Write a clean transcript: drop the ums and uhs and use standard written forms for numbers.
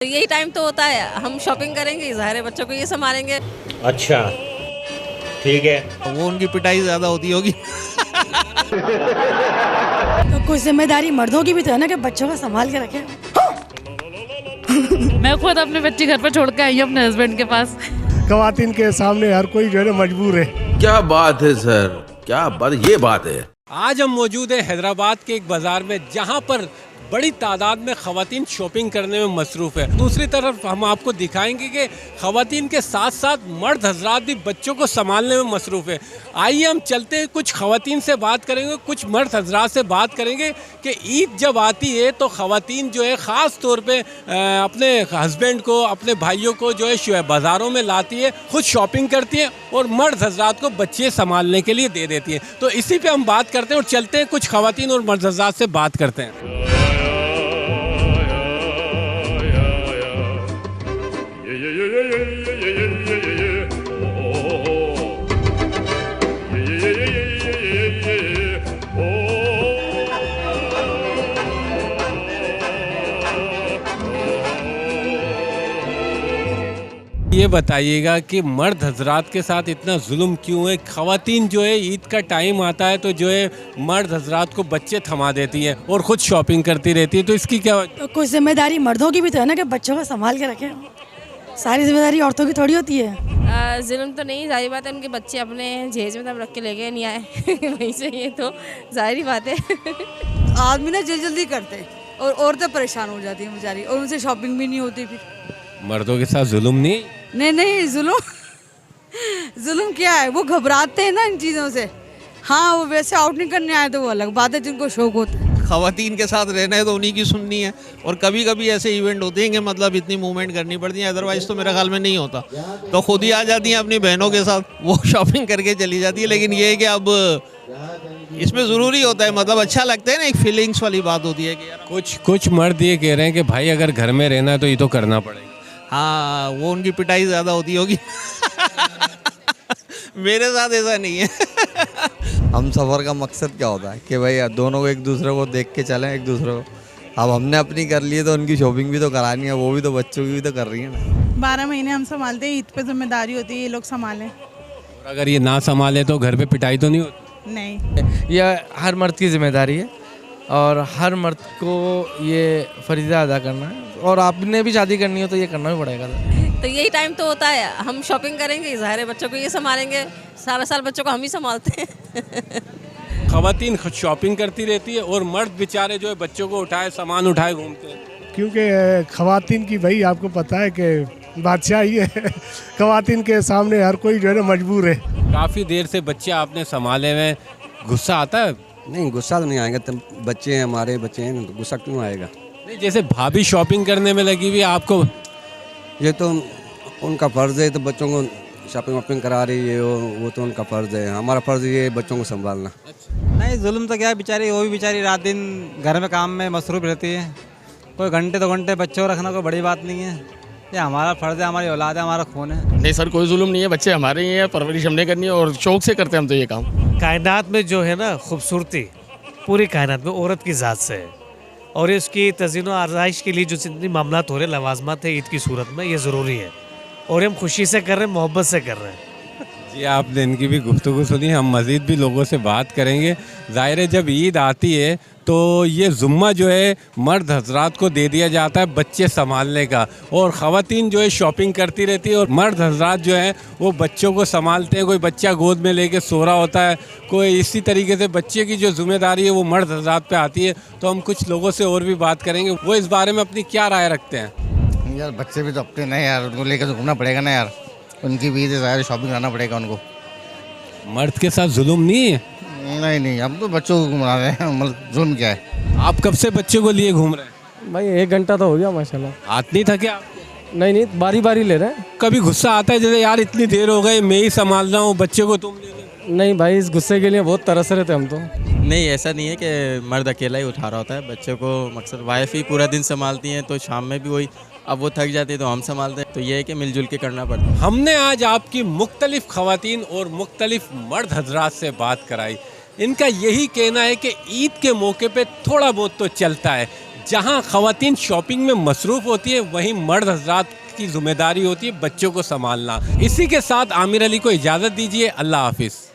तो यही टाइम तो होता है, हम शॉपिंग करेंगे, ज़ाहिर है बच्चों को ये संभालेंगे। अच्छा ठीक है। वो उनकी पिटाई ज्यादा होती होगी। तो कुछ जिम्मेदारी मर्दों की भी तो है ना कि बच्चों को संभाल के रखें। मैं खुद अपने बच्चे घर पर छोड़ के आई हूँ अपने हस्बैंड के पास। खवातीन के सामने हर कोई जो है ना मजबूर है। क्या बात है सर, क्या बात, ये बात है। आज हम मौजूद हैं हैदराबाद के एक बाजार में, जहां पर बड़ी तादाद में ख़वातीन शॉपिंग करने में मसरूफ़ है। दूसरी तरफ हम आपको दिखाएंगे कि ख़वातीन के साथ साथ मर्द हजरात भी बच्चों को संभालने में मसरूफ़ है। आइए हम चलते हैं, कुछ ख़वातीन से बात करेंगे, कुछ मर्द हजरात से बात करेंगे कि ईद जब आती है तो ख़वातीन जो है ख़ास तौर पे अपने हस्बैंड को, अपने भाइयों को जो है बाज़ारों में लाती है, खुद शॉपिंग करती है और मर्द हजरात को बच्चे संभालने के लिए दे देती है। तो इसी पर हम बात करते हैं और चलते हैं, कुछ ख़वातीन और मर्द हजरात से बात करते हैं। ये बताइएगा कि मर्द हजरात के साथ इतना जुल्म क्यों है? ख़वातीन जो है ईद का टाइम आता है तो जो है मर्द हजरात को बच्चे थमा देती है और ख़ुद शॉपिंग करती रहती है, तो इसकी क्या? तो कुछ जिम्मेदारी मर्दों की भी तो है ना कि बच्चों को संभाल के रखें। सारी जिम्मेदारी औरतों की थोड़ी होती है। जुल्म तो नहीं, जाहिर बात है, उनके बच्चे अपने जहेज में तब रख के ले गए नहीं आए वहीं से, ये तो जाहिर बात है। आदमी ना जल्दी करते और औरतें परेशान हो जाती हैं बेचारी, और उनसे शॉपिंग भी नहीं होती। फिर मर्दों के साथ जुल्म नहीं? नहीं जुल्म क्या है, वो घबराते हैं ना इन चीज़ों से। हाँ, वो वैसे आउट नहीं करने आए तो वो अलग बात है, जिनको शौक होता है। खवातीन के साथ रहना है तो उन्हीं की सुननी है, और कभी कभी ऐसे इवेंट होते हैं कि मतलब इतनी मूवमेंट करनी पड़ती है, अदरवाइज तो मेरे ख्याल में नहीं होता। तो खुद ही आ जाती हैं अपनी बहनों के साथ, वो शॉपिंग करके चली जाती है। लेकिन ये है कि अब इसमें ज़रूरी होता है, मतलब अच्छा लगता है ना, एक फीलिंग्स वाली बात होती है कि यार कुछ मर्द ये कह रहे हैं कि भाई अगर घर में रहना है तो ये तो करना पड़ेगा। हाँ, वो उनकी पिटाई ज़्यादा होती होगी। मेरे साथ ऐसा नहीं है। हम सफ़र का मकसद क्या होता है कि भाई दोनों को एक दूसरे को देख के चलें, एक दूसरे को। अब हमने अपनी कर ली है तो उनकी शॉपिंग भी तो करानी है, वो भी तो बच्चों की भी तो कर रही है ना। 12 महीने हम संभालते हैं, ईद पे जिम्मेदारी होती है ये लोग संभालें। और अगर ये ना संभाले तो घर पे पिटाई तो नहीं होती? नहीं, यह हर मर्द की जिम्मेदारी है और हर मर्द को ये फरीज़ा अदा करना है, और आपने भी शादी करनी हो तो ये करना भी पड़ेगा। तो यही टाइम तो होता है, हम शॉपिंग करेंगे, ज़ाहिर है बच्चों को ये संभालेंगे, सारा साल बच्चों को हम ही संभालते हैं। खवातीन शॉपिंग करती रहती है और मर्द बेचारे जो है बच्चों को उठाए, सामान उठाए घूमते हैं। क्योंकि खवातीन की भाई आपको पता है कि बादशाही है। खवातीन के सामने हर कोई जो है ना मजबूर है। काफ़ी देर से बच्चे आपने संभाले हुए, गुस्सा आता है? नहीं, गुस्सा तो नहीं आएगा, तब बच्चे हैं, हमारे बच्चे हैं, तो गुस्सा क्यों आएगा? नहीं, जैसे भाभी शॉपिंग करने में लगी हुई, आपको ये तो उनका फ़र्ज़ है, तो बच्चों को शॉपिंग वॉपिंग करा रही है, वो तो उनका फ़र्ज़ है। हमारा फ़र्ज़ ये है बच्चों को संभालना। नहीं, जुल्म तो क्या है, बेचारी वो भी बेचारी रात दिन घर में काम में मसरूफ़ रहती है। कोई घंटे 2 घंटे बच्चों को रखना कोई बड़ी बात नहीं है, ये हमारा फ़र्ज़ है, हमारी औलाद है, हमारा खून है। नहीं सर, कोई जुल्म नहीं है, बच्चे हमारे ही हैं, परवरिश हमने करनी है और शौक से करते हैं हम तो ये काम। कायनात में जो है ना खूबसूरती, पूरी कायनात में औरत की ज़ात से है, और इसकी तज़ीन व आरज़ाइश के लिए जो जितनी मामलात हो रहे हैं, लवाज़मात है ईद की सूरत में, ये ज़रूरी है, और हम खुशी से कर रहे हैं, मोहब्बत से कर रहे हैं। जी, आपने इनकी भी गुफ्तगू सुनी, हम मज़ीद भी लोगों से बात करेंगे। ज़ाहिर है जब ईद आती है तो ये ज़ुम्मा जो है मर्द हजरात को दे दिया जाता है बच्चे संभालने का, और ख़वातीन जो है शॉपिंग करती रहती है और मर्द हजरात जो है वो बच्चों को संभालते हैं। कोई बच्चा गोद में लेके सो रहा होता है, कोई इसी तरीके से बच्चे की जो ज़िम्मेदारी है वो मर्द हजरात पे आती है। तो हम कुछ लोगों से और भी बात करेंगे, वो इस बारे में अपनी क्या राय रखते हैं। यार बच्चे भी तो अपने नहीं यार, उनको लेकर तो घूमना पड़ेगा ना यार, उनकी भी ज़ाहिर शॉपिंग करना पड़ेगा उनको। मर्द के साथ जुल्म नहीं है? नहीं, अब तो बच्चों को घुमा रहे हैं, मतलब जुल्म क्या है। आप कब से बच्चे को लिए घूम रहे हैं? भाई 1 घंटा तो हो गया माशाल्लाह। हाथ नहीं थके आप? नहीं, बारी बारी ले रहे हैं। कभी गुस्सा आता है जैसे यार इतनी देर हो गई, मैं ही संभाल रहा हूँ, बच्चे को तुम ले लो? नहीं भाई, इस गुस्से के लिए बहुत तरस रहे थे हम तो। नहीं, ऐसा नहीं है कि मर्द अकेला ही उठा रहा होता है बच्चे को, मकसद वाइफ ही पूरा दिन संभालती हैं, तो शाम में भी वही, अब वो थक जाती है तो हम संभालते हैं। तो ये है कि मिलजुल के करना पड़ता है। हमने आज आपकी मुख्तलिफ ख़वातीन और मुख्तलिफ मर्द हजरात से बात कराई। इनका यही कहना है कि ईद के मौके पे थोड़ा बहुत तो चलता है, जहां ख़वातीन शॉपिंग में मसरूफ़ होती है, वहीं मर्द हजरात की जिम्मेदारी होती है बच्चों को संभालना। इसी के साथ आमिर अली को इजाज़त दीजिए। अल्लाह हाफिज़।